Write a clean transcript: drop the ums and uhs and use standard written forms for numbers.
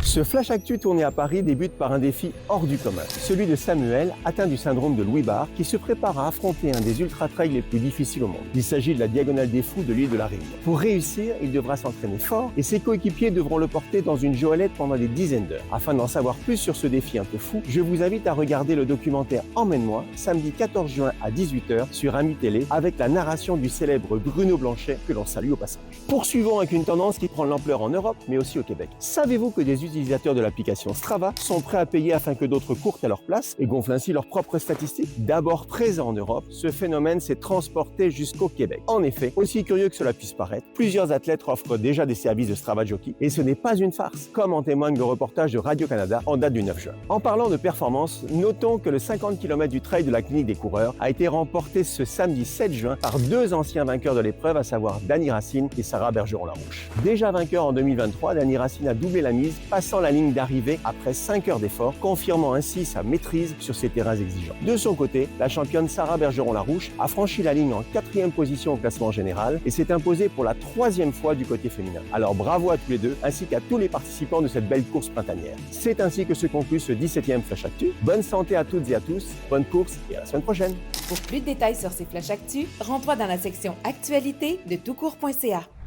Ce Flash Actu tourné à Paris débute par un défi hors du commun, celui de Samuel, atteint du syndrome de Louis Barre, qui se prépare à affronter un des ultra-trails les plus difficiles au monde. Il s'agit de la Diagonale des Fous de l'île de la Réunion. Pour réussir, il devra s'entraîner fort et ses coéquipiers devront le porter dans une joëlette pendant des dizaines d'heures. Afin d'en savoir plus sur ce défi un peu fou, je vous invite à regarder le documentaire Emmène-moi, samedi 14 juin à 18h sur Ami Télé, avec la narration du célèbre Bruno Blanchet, que l'on salue au passage. Poursuivons avec une tendance qui prend de l'ampleur en Europe, mais aussi au Québec. Savez-vous que des utilisateurs de l'application Strava sont prêts à payer afin que d'autres courent à leur place et gonflent ainsi leurs propres statistiques? D'abord présent en Europe, ce phénomène s'est transporté jusqu'au Québec. En effet, aussi curieux que cela puisse paraître, plusieurs athlètes offrent déjà des services de Strava Jockey et ce n'est pas une farce, comme en témoigne le reportage de Radio-Canada en date du 9 juin. En parlant de performance, notons que le 50 km du trail de la clinique des coureurs a été remporté ce samedi 7 juin par deux anciens vainqueurs de l'épreuve, à savoir Dany Racine et Sarah Bergeron-Larouche. Déjà vainqueur en 2023, Dany Racine a doublé la mise, passant la ligne d'arrivée après 5 heures d'effort, confirmant ainsi sa maîtrise sur ces terrains exigeants. De son côté, la championne Sarah Bergeron-Larouche a franchi la ligne en 4e position au classement général et s'est imposée pour la 3e fois du côté féminin. Alors bravo à tous les deux, ainsi qu'à tous les participants de cette belle course printanière. C'est ainsi que se conclut ce 17e Flash Actu. Bonne santé à toutes et à tous, bonne course et à la semaine prochaine. Pour plus de détails sur ces Flash Actu, rends-toi dans la section Actualité de toutcourt.ca.